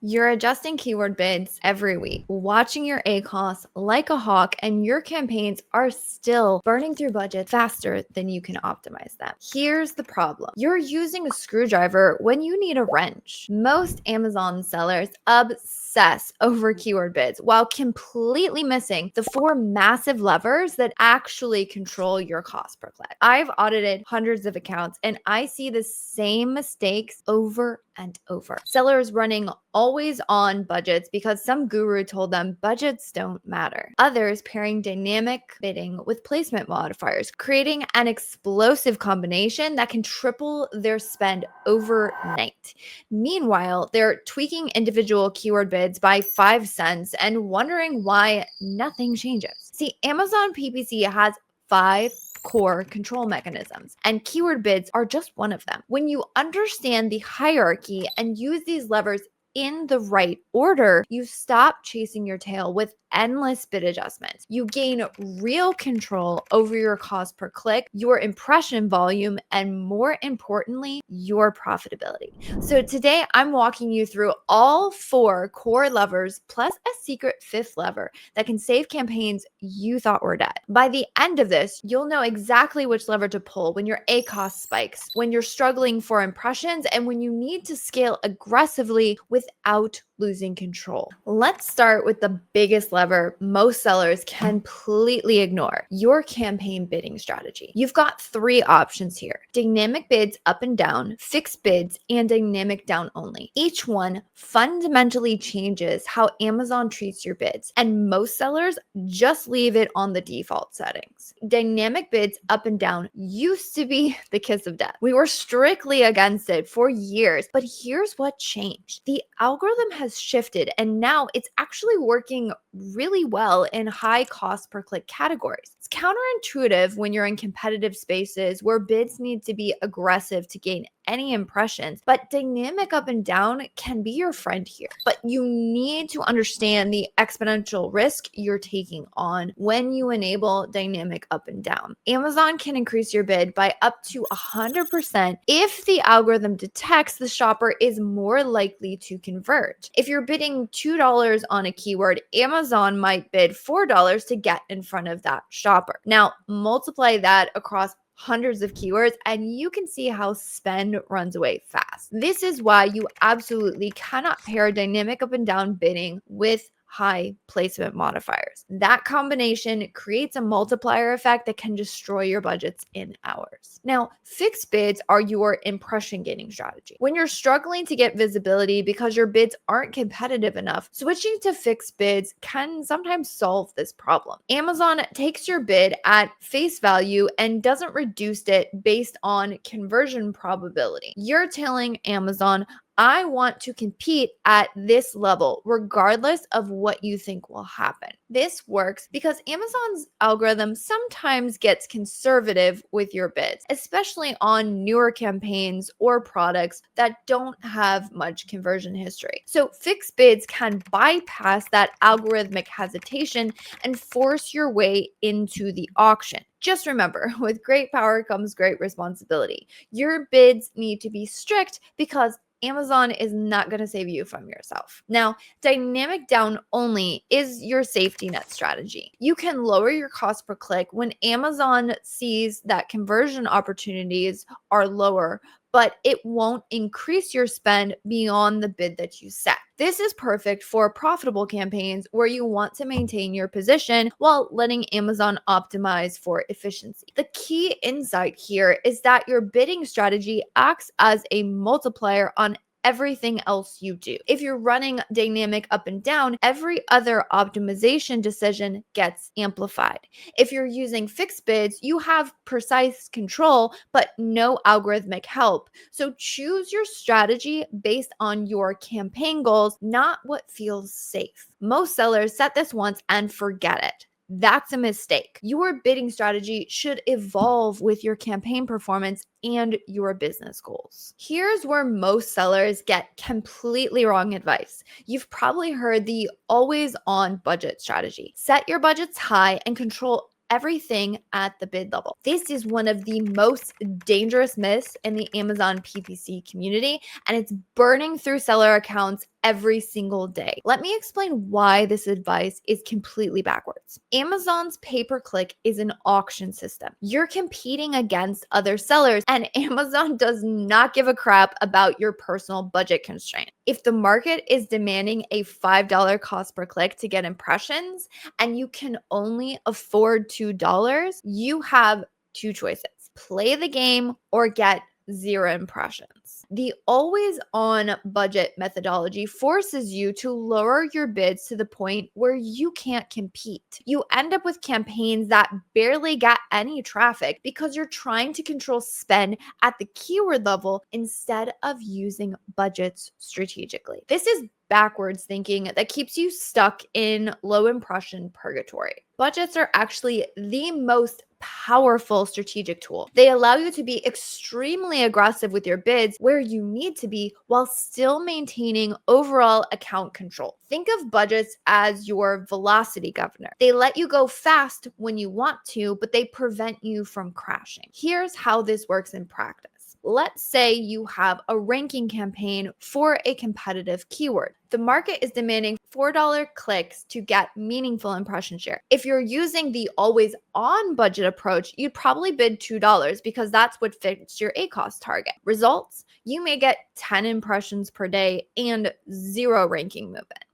You're adjusting keyword bids every week, watching your ACoS like a hawk, and your campaigns are still burning through budget faster than you can optimize them. Here's the problem. You're using a screwdriver when you need a wrench. Most Amazon sellers obsess over keyword bids while completely missing the four massive levers that actually control your cost per click. I've audited hundreds of accounts and I see the same mistakes over and over. Sellers running always on budgets because some guru told them budgets don't matter. Others pairing dynamic bidding with placement modifiers, creating an explosive combination that can triple their spend overnight. Meanwhile, they're tweaking individual keyword bids by 5 cents and wondering why nothing changes. See, Amazon PPC has 5 core control mechanisms, and keyword bids are just one of them. When you understand the hierarchy and use these levers in the right order, you stop chasing your tail with endless bid adjustments. You gain real control over your cost per click, your impression volume, and more importantly, your profitability. So today I'm walking you through all 4 core levers plus a secret 5th lever that can save campaigns you thought were dead. By the end of this, you'll know exactly which lever to pull when your ACoS spikes, when you're struggling for impressions, and when you need to scale aggressively without losing control. Let's start with the biggest lever most sellers completely ignore: your campaign bidding strategy. You've got 3 options here: dynamic bids up and down, fixed bids, and dynamic down only. Each one fundamentally changes how Amazon treats your bids, and most sellers just leave it on the default settings. Dynamic bids up and down used to be the kiss of death. We were strictly against it for years, but here's what changed. The algorithm has shifted, and now it's actually working really well in high cost per click categories. It's counterintuitive when you're in competitive spaces where bids need to be aggressive to gain any impressions, but dynamic up and down can be your friend here. But you need to understand the exponential risk you're taking on when you enable dynamic up and down. Amazon can increase your bid by up to 100% if the algorithm detects the shopper is more likely to convert. If you're bidding $2 on a keyword, Amazon might bid $4 to get in front of that shopper. Now, multiply that across hundreds of keywords and you can see how spend runs away fast. This is why you absolutely cannot pair dynamic up and down bidding with high placement modifiers. That combination creates a multiplier effect that can destroy your budgets in hours. Now, fixed bids are your impression gaining strategy. When you're struggling to get visibility because your bids aren't competitive enough, switching to fixed bids can sometimes solve this problem. Amazon takes your bid at face value and doesn't reduce it based on conversion probability. You're telling Amazon, I want to compete at this level, regardless of what you think will happen. This works because Amazon's algorithm sometimes gets conservative with your bids, especially on newer campaigns or products that don't have much conversion history. So fixed bids can bypass that algorithmic hesitation and force your way into the auction. Just remember, with great power comes great responsibility. Your bids need to be strict because Amazon is not going to save you from yourself. Now, dynamic down only is your safety net strategy. You can lower your cost per click when Amazon sees that conversion opportunities are lower, but it won't increase your spend beyond the bid that you set. This is perfect for profitable campaigns where you want to maintain your position while letting Amazon optimize for efficiency. The key insight here is that your bidding strategy acts as a multiplier on everything else you do. If you're running dynamic up and down, every other optimization decision gets amplified. If you're using fixed bids, you have precise control, but no algorithmic help. So choose your strategy based on your campaign goals, not what feels safe. Most sellers set this once and forget it. That's a mistake. Your bidding strategy should evolve with your campaign performance and your business goals. Here's where most sellers get completely wrong advice. You've probably heard the always on budget strategy. Set your budgets high and control everything at the bid level. This is one of the most dangerous myths in the Amazon PPC community, and it's burning through seller accounts every single day. Let me explain why this advice is completely backwards. Amazon's pay-per-click is an auction system. You're competing against other sellers, and Amazon does not give a crap about your personal budget constraint. If the market is demanding a $5 cost per click to get impressions, and you can only afford $2, you have two choices: play the game or get 0 impressions. The always on budget methodology forces you to lower your bids to the point where you can't compete. You end up with campaigns that barely get any traffic because you're trying to control spend at the keyword level instead of using budgets strategically. This is backwards thinking that keeps you stuck in low impression purgatory. Budgets are actually the most powerful strategic tool. They allow you to be extremely aggressive with your bids where you need to be while still maintaining overall account control. Think of budgets as your velocity governor. They let you go fast when you want to, but they prevent you from crashing. Here's how this works in practice. Let's say you have a ranking campaign for a competitive keyword. The market is demanding $4 clicks to get meaningful impression share. If you're using the always on budget approach, you'd probably bid $2 because that's what fits your ACoS target. Results: you may get 10 impressions per day and 0 ranking movement.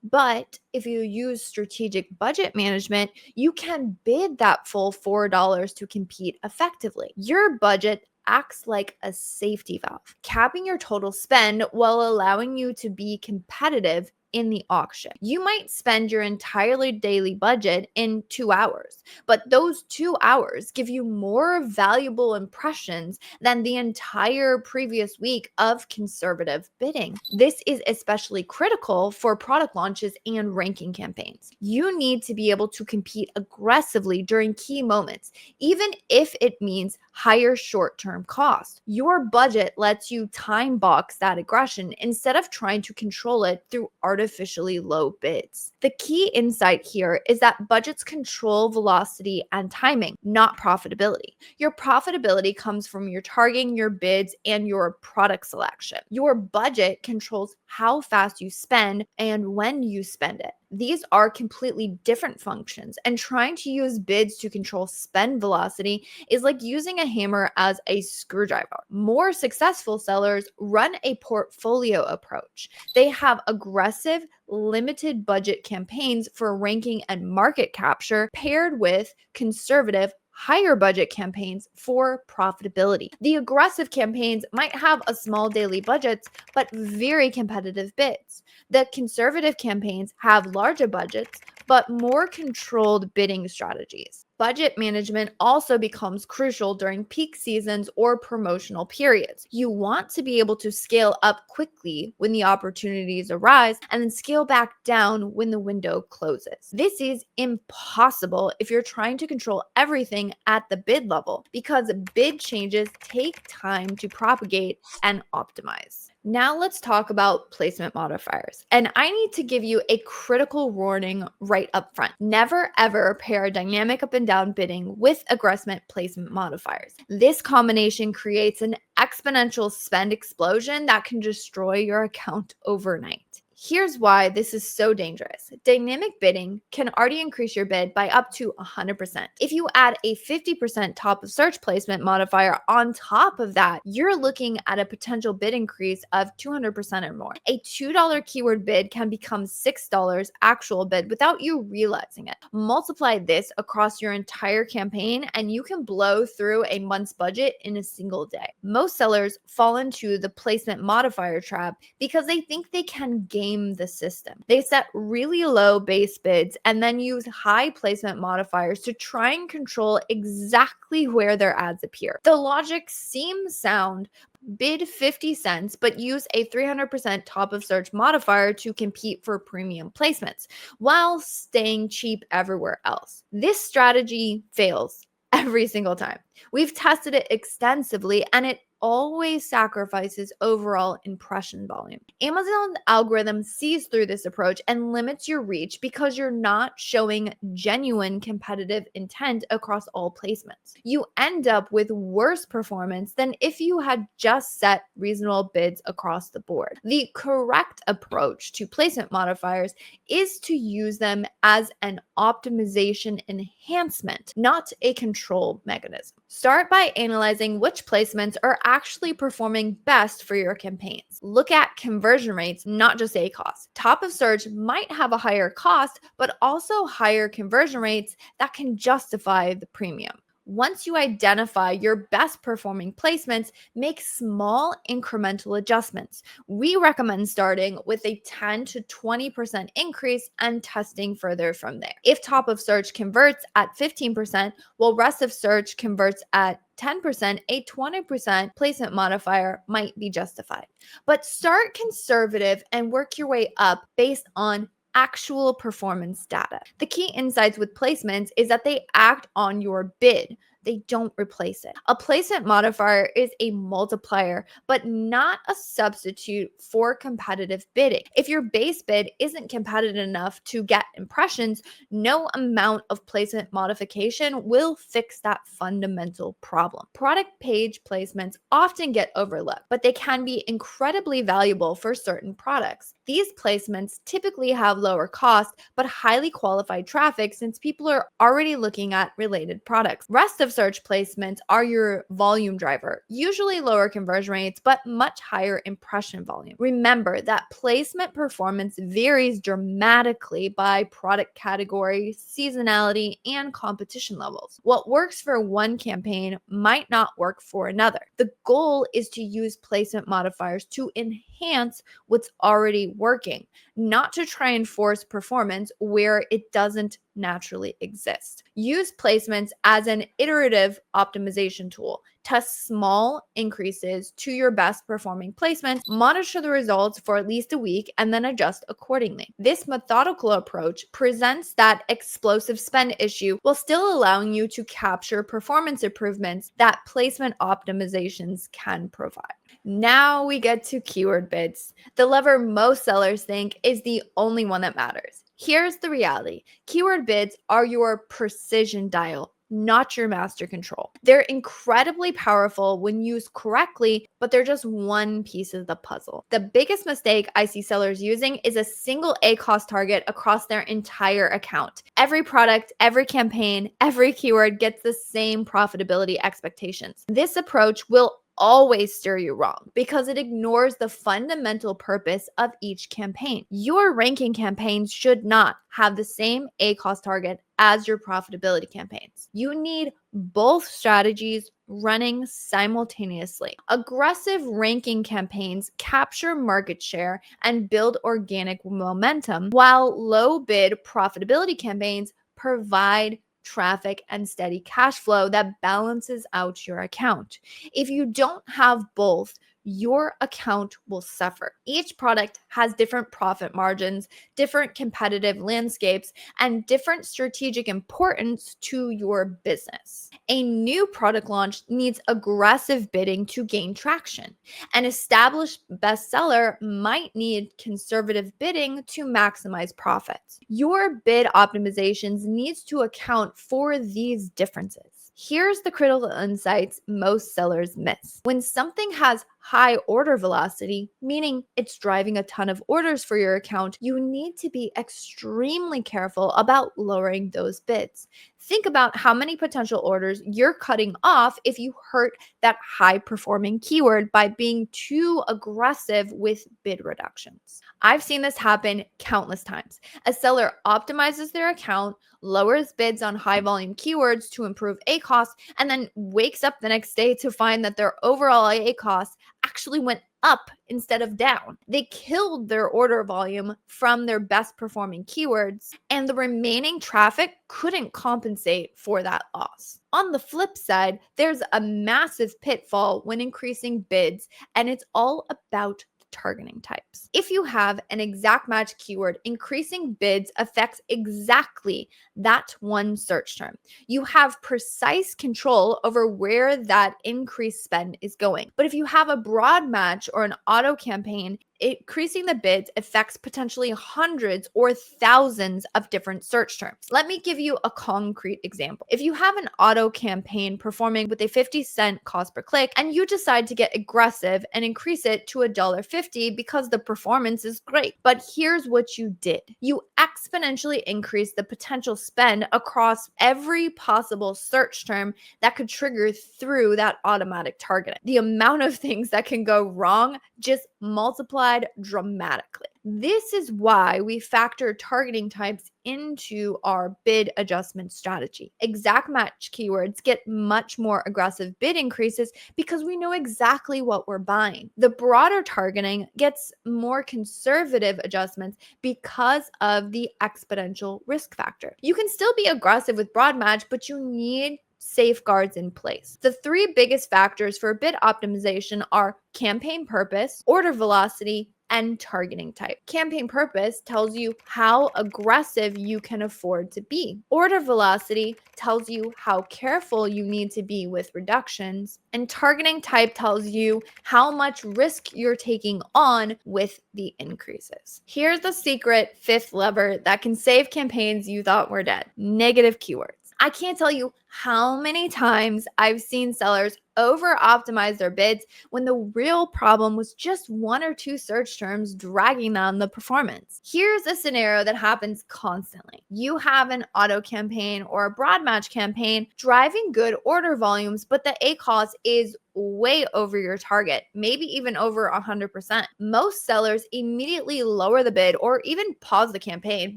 But if you use strategic budget management, you can bid that full $4 to compete effectively. Your budget acts like a safety valve, capping your total spend while allowing you to be competitive in the auction. You might spend your entirely daily budget in 2 hours, but those 2 hours give you more valuable impressions than the entire previous week of conservative bidding. This is especially critical for product launches and ranking campaigns. You need to be able to compete aggressively during key moments, even if it means higher short-term cost. Your budget lets you time box that aggression instead of trying to control it through artificially low bids. The key insight here is that budgets control velocity and timing, not profitability. Your profitability comes from your targeting, your bids, and your product selection. Your budget controls how fast you spend and when you spend it. These are completely different functions, and trying to use bids to control spend velocity is like using a hammer as a screwdriver. More successful sellers run a portfolio approach. They have aggressive, limited budget campaigns for ranking and market capture paired with conservative, higher budget campaigns for profitability. The aggressive campaigns might have a small daily budgets, but very competitive bids. The conservative campaigns have larger budgets, but more controlled bidding strategies. Budget management also becomes crucial during peak seasons or promotional periods. You want to be able to scale up quickly when the opportunities arise and then scale back down when the window closes. This is impossible if you're trying to control everything at the bid level because bid changes take time to propagate and optimize. Now let's talk about placement modifiers. And I need to give you a critical warning right up front. Never ever pair dynamic up and down bidding with aggressive placement modifiers. This combination creates an exponential spend explosion that can destroy your account overnight. Here's why this is so dangerous. Dynamic bidding can already increase your bid by up to 100%. If you add a 50% top of search placement modifier on top of that, you're looking at a potential bid increase of 200% or more. A $2 keyword bid can become $6 actual bid without you realizing it. Multiply this across your entire campaign and you can blow through a month's budget in a single day. Most sellers fall into the placement modifier trap because they think they can game the system. They set really low base bids and then use high placement modifiers to try and control exactly where their ads appear. The logic seems sound. Bid 50 cents, but use a 300% top of search modifier to compete for premium placements while staying cheap everywhere else. This strategy fails every single time. We've tested it extensively and it always sacrifices overall impression volume. Amazon's algorithm sees through this approach and limits your reach because you're not showing genuine competitive intent across all placements. You end up with worse performance than if you had just set reasonable bids across the board. The correct approach to placement modifiers is to use them as an optimization enhancement, not a control mechanism. Start by analyzing which placements are actually performing best for your campaigns. Look at conversion rates, not just ACoS. Top of search might have a higher cost, but also higher conversion rates that can justify the premium. Once you identify your best performing placements, make small incremental adjustments. We recommend starting with a 10 to 20% increase and testing further from there. If top of search converts at 15%, while rest of search converts at 10%, a 20% placement modifier might be justified. But start conservative and work your way up based on actual performance data. The key insights with placements is that they act on your bid. They don't replace it. A placement modifier is a multiplier, but not a substitute for competitive bidding. If your base bid isn't competitive enough to get impressions, no amount of placement modification will fix that fundamental problem. Product page placements often get overlooked, but they can be incredibly valuable for certain products. These placements typically have lower cost, but highly qualified traffic since people are already looking at related products. Rest of search placements are your volume driver, usually lower conversion rates, but much higher impression volume. Remember that placement performance varies dramatically by product category, seasonality, and competition levels. What works for one campaign might not work for another. The goal is to use placement modifiers to enhance what's already working, not to try and force performance where it doesn't naturally exist. Use placements as an iterative optimization tool. Test small increases to your best performing placements, monitor the results for at least a week, and then adjust accordingly. This methodical approach presents that explosive spend issue while still allowing you to capture performance improvements that placement optimizations can provide. Now we get to keyword bids, the lever most sellers think is the only one that matters. Here's the reality. Keyword bids are your precision dial, not your master control. They're incredibly powerful when used correctly, but they're just one piece of the puzzle. The biggest mistake I see sellers using is a single ACoS target across their entire account. Every product, every campaign, every keyword gets the same profitability expectations. This approach will always steer you wrong because it ignores the fundamental purpose of each campaign. Your ranking campaigns should not have the same ACoS target as your profitability campaigns. You need both strategies running simultaneously. Aggressive ranking campaigns capture market share and build organic momentum, while low bid profitability campaigns provide traffic and steady cash flow that balances out your account. If you don't have both, your account will suffer. Each product has different profit margins, different competitive landscapes, and different strategic importance to your business. A new product launch needs aggressive bidding to gain traction. An established bestseller might need conservative bidding to maximize profits. Your bid optimizations needs to account for these differences. Here's the critical insights most sellers miss. When something has high order velocity, meaning it's driving a ton of orders for your account, you need to be extremely careful about lowering those bids. Think about how many potential orders you're cutting off if you hurt that high performing keyword by being too aggressive with bid reductions. I've seen this happen countless times. A seller optimizes their account, lowers bids on high volume keywords to improve ACoS, and then wakes up the next day to find that their overall ACoS actually went up instead of down. They killed their order volume from their best performing keywords, and the remaining traffic couldn't compensate for that loss. On the flip side, there's a massive pitfall when increasing bids, and it's all about targeting types. If you have an exact match keyword, increasing bids affects exactly that one search term. You have precise control over where that increased spend is going. But if you have a broad match or an auto campaign, increasing the bids affects potentially hundreds or thousands of different search terms. Let me give you a concrete example. If you have an auto campaign performing with a 50-cent cost per click and you decide to get aggressive and increase it to $1.50 because the performance is great, but here's what you did. You exponentially increased the potential spend across every possible search term that could trigger through that automatic targeting. The amount of things that can go wrong just multiplied dramatically. This is why we factor targeting types into our bid adjustment strategy. Exact match keywords get much more aggressive bid increases because we know exactly what we're buying. The broader targeting gets more conservative adjustments because of the exponential risk factor. You can still be aggressive with broad match, but you need safeguards in place. The three biggest factors for bid optimization are campaign purpose, order velocity, and targeting type. Campaign purpose tells you how aggressive you can afford to be. Order velocity tells you how careful you need to be with reductions. And targeting type tells you how much risk you're taking on with the increases. Here's the secret fifth lever that can save campaigns you thought were dead: negative keywords. I can't tell you how many times I've seen sellers over optimize their bids when the real problem was just one or two search terms dragging down the performance. Here's a scenario that happens constantly. You have an auto campaign or a broad match campaign driving good order volumes, but the ACoS is way over your target, maybe even over 100%. Most sellers immediately lower the bid or even pause the campaign,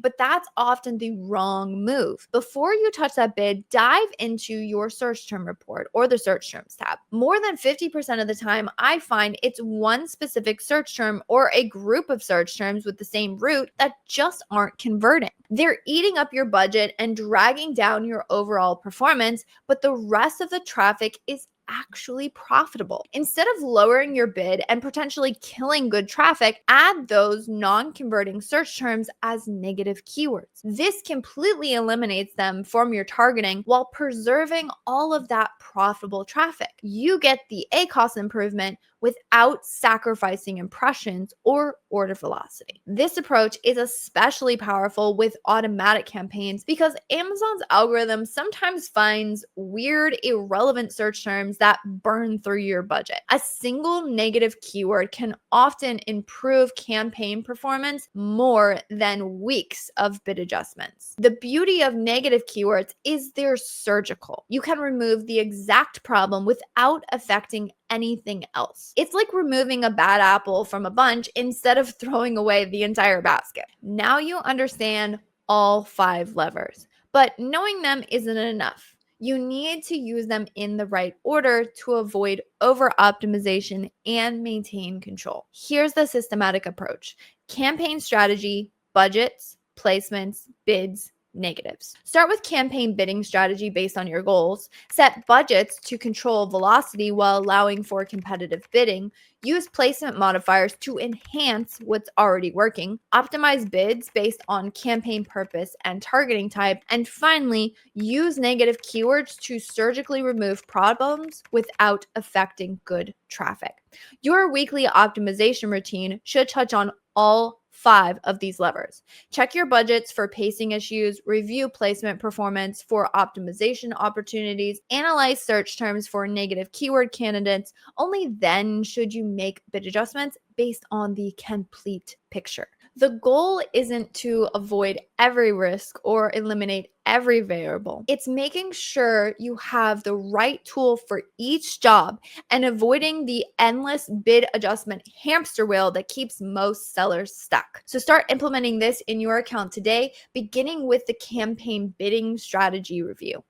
but that's often the wrong move. Before you touch that bid, dive into your search term report or the search terms tab. More than 50% of the time, I find it's one specific search term or a group of search terms with the same root that just aren't converting. They're eating up your budget and dragging down your overall performance, but the rest of the traffic is actually profitable. Instead of lowering your bid and potentially killing good traffic, add those non-converting search terms as negative keywords. This completely eliminates them from your targeting while preserving all of that profitable traffic. You get the ACoS improvement without sacrificing impressions or order velocity. This approach is especially powerful with automatic campaigns because Amazon's algorithm sometimes finds weird, irrelevant search terms that burn through your budget. A single negative keyword can often improve campaign performance more than weeks of bid adjustments. The beauty of negative keywords is they're surgical. You can remove the exact problem without affecting anything else. It's like removing a bad apple from a bunch instead of throwing away the entire basket. Now you understand all 5 levers, but knowing them isn't enough. You need to use them in the right order to avoid over optimization and maintain control. Here's the systematic approach: campaign strategy, budgets, placements, bids, negatives. Start with campaign bidding strategy based on your goals. Set budgets to control velocity while allowing for competitive bidding. Use placement modifiers to enhance what's already working. Optimize bids based on campaign purpose and targeting type. And finally, use negative keywords to surgically remove problems without affecting good traffic. Your weekly optimization routine should touch on all 5 of these levers. Check your budgets for pacing issues, review placement performance for optimization opportunities, analyze search terms for negative keyword candidates. Only then should you make bid adjustments based on the complete picture. The goal isn't to avoid every risk or eliminate every variable. It's making sure you have the right tool for each job and avoiding the endless bid adjustment hamster wheel that keeps most sellers stuck. So start implementing this in your account today, beginning with the campaign bidding strategy review.